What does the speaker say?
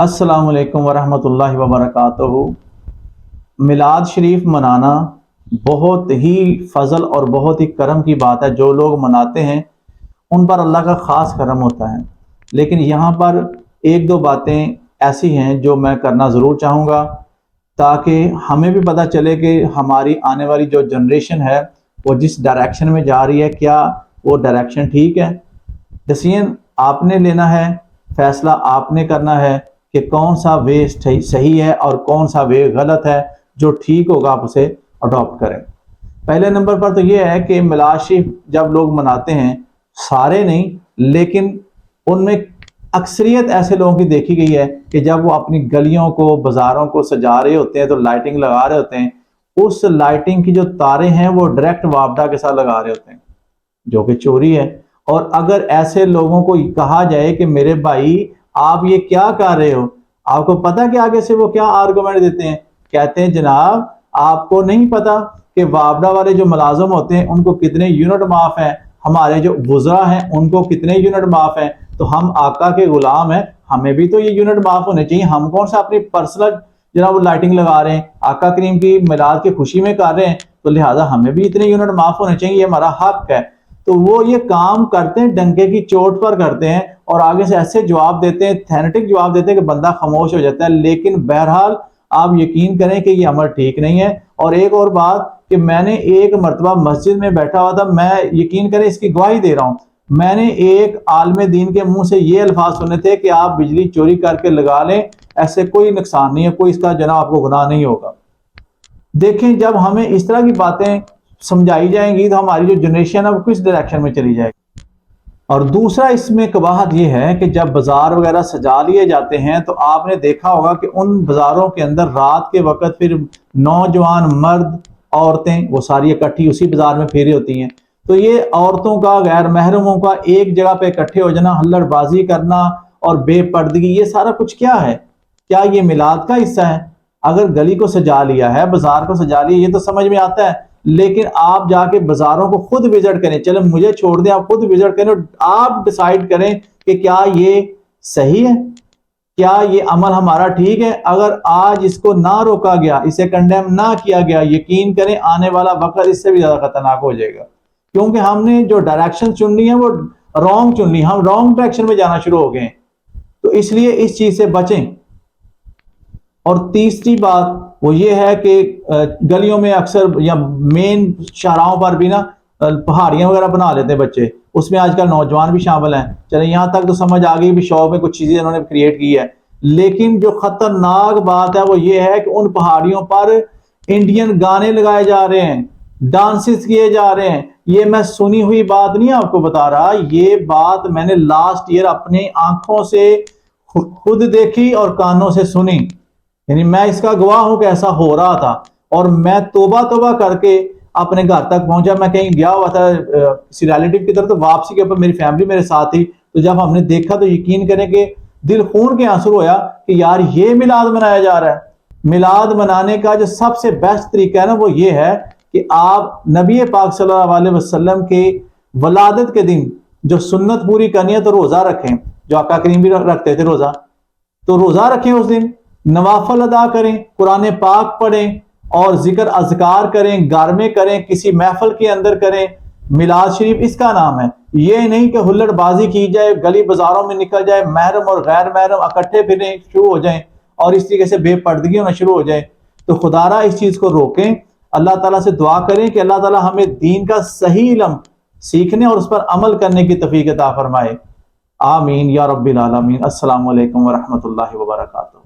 अस्सलाम वालेकुम वरहमतुल्लाहि वबरकातुहू। मिलाद शरीफ मनाना बहुत ही फजल और बहुत ही करम की बात है। जो लोग मनाते हैं उन पर अल्लाह का ख़ास करम होता है। लेकिन यहाँ पर एक दो बातें ऐसी हैं जो मैं करना ज़रूर चाहूँगा, ताकि हमें भी पता चले कि हमारी आने वाली जो जनरेशन है वो जिस डायरेक्शन में जा रही है, क्या वो डायरेक्शन ठीक है। डिसीजन आपने लेना है, फैसला आपने करना है कि कौन सा वे सही है और कौन सा वे गलत है। जो ठीक होगा आप उसे अडॉप्ट करें। पहले नंबर पर तो ये है कि मिलाद शरीफ जब लोग मनाते हैं, सारे नहीं लेकिन उनमें अक्सरियत ऐसे लोगों की देखी गई है कि जब वो अपनी गलियों को, बाज़ारों को सजा रहे होते हैं तो लाइटिंग लगा रहे होते हैं, उस लाइटिंग की जो तारे हैं वो डायरेक्ट वापडा के साथ लगा रहे होते हैं, जो कि चोरी है। और अगर ऐसे लोगों को कहा जाए कि मेरे भाई आप ये क्या कर रहे हो, आपको पता कि आगे से वो क्या आर्गुमेंट देते हैं? कहते हैं जनाब आपको नहीं पता कि वापडा वाले जो मुलाजिम होते हैं उनको कितने यूनिट माफ हैं, हमारे जो वुज़रा हैं उनको कितने यूनिट माफ हैं, तो हम आका के गुलाम हैं, हमें भी तो ये यूनिट माफ होने चाहिए। हम कौन सा अपनी पर्सनल जनाब लाइटिंग लगा रहे हैं, आका करीम की मिलाद की खुशी में कर रहे हैं, तो लिहाजा हमें भी इतने यूनिट माफ होने चाहिए, ये हमारा हक है। तो वो ये काम करते हैं, डंके की चोट पर करते हैं और आगे से ऐसे जवाब देते हैं, थेनेटिक जवाब देते हैं कि बंदा खामोश हो जाता है। लेकिन बहरहाल आप यकीन करें कि ये अमल ठीक नहीं है। और एक और बात कि मैंने एक मरतबा मस्जिद में बैठा हुआ था, मैं यकीन करें इसकी गवाही दे रहा हूँ, मैंने एक आलिम दीन के मुंह से ये अल्फाज सुने थे कि आप बिजली चोरी करके लगा लें, ऐसे कोई नुकसान नहीं है, कोई इसका जनाब आपको गुनाह नहीं होगा। देखें जब हमें इस तरह की बातें समझाई जाएंगी तो हमारी जो जनरेशन है वो किस डायरेक्शन में चली जाएगी। और दूसरा इसमें कबाहत ये है कि जब बाजार वगैरह सजा लिए जाते हैं तो आपने देखा होगा कि उन बाजारों के अंदर रात के वक्त फिर नौजवान, मर्द, औरतें वो सारी इकट्ठी उसी बाजार में फेरी होती हैं। तो ये औरतों का, गैर महरमों का एक जगह पे इकट्ठे हो जाना, हल्लड़बाजी करना और बेपर्दगी, ये सारा कुछ क्या है? क्या ये मिलाद का हिस्सा है? अगर गली को सजा लिया है, बाजार को सजा लिया, ये तो समझ में आता है, लेकिन आप जाके बाजारों को खुद विजिट करें। चलो मुझे छोड़ दें, आप खुद विजिट करें, आप डिसाइड करें कि क्या ये सही है, क्या ये अमल हमारा ठीक है। अगर आज इसको ना रोका गया, इसे कंडेम ना किया गया, यकीन करें आने वाला वक्त इससे भी ज्यादा खतरनाक हो जाएगा, क्योंकि हमने जो डायरेक्शन चुननी है वो रॉन्ग चुन ली, हम रॉन्ग डायरेक्शन में जाना शुरू हो गए। तो इसलिए इस चीज से बचें। और तीसरी बात वो ये है कि गलियों में अक्सर या मेन शाहराहों पर भी ना पहाड़ियां वगैरह बना लेते हैं बच्चे, उसमें आजकल नौजवान भी शामिल हैं। चले यहाँ तक तो समझ आ गई भी शौक में कुछ चीजें उन्होंने क्रिएट की है, लेकिन जो खतरनाक बात है वो ये है कि उन पहाड़ियों पर इंडियन गाने लगाए जा रहे हैं, डांसेस किए जा रहे हैं। ये मैं सुनी हुई बात नहीं आपको बता रहा, ये बात मैंने लास्ट ईयर अपनी आंखों से खुद देखी और कानों से सुनी, यानी मैं इसका गवाह हूं कि ऐसा हो रहा था। और मैं तोबा तोबा करके अपने घर तक पहुंचा, मैं कहीं गया हुआ था किसी रिलेटिव की तरफ, तो वापसी के ऊपर मेरी फैमिली मेरे साथ थी। तो जब हमने देखा तो यकीन करें कि दिल खून के आंसू होया कि यार ये मिलाद मनाया जा रहा है। मिलाद मनाने का जो सबसे बेस्ट तरीका है ना वो ये है कि आप नबी पाक सल्लल्लाहु अलैहि वसल्लम के वलादत के दिन जो सुन्नत पूरी करनी है तो रोजा रखें, जो आका करीम भी रखते थे रोजा, तो रोजा रखें, उस दिन नवाफल अदा करें, कुरान पाक पढ़ें और जिक्र अज़कार करें, घर में करें, किसी महफिल के अंदर करें। मिलाद शरीफ इसका नाम है। ये नहीं कि हुल्लड़बाजी की जाए, गली बाजारों में निकल जाए, महरम और गैर महरम इकट्ठे फिरने शुरू हो जाएं और इस तरीके से बेपर्दगी होना शुरू हो जाए। तो खुदारा इस चीज को रोकें। अल्लाह ताला से दुआ करें कि अल्लाह ताला हमें दीन का सही इल्म सीखने और उस पर अमल करने की तौफीक अता फरमाए। आमीन या रब्बिल आलमीन। अस्सलामु अलैकुम व रहमतुल्लाहि व बरकातुहू।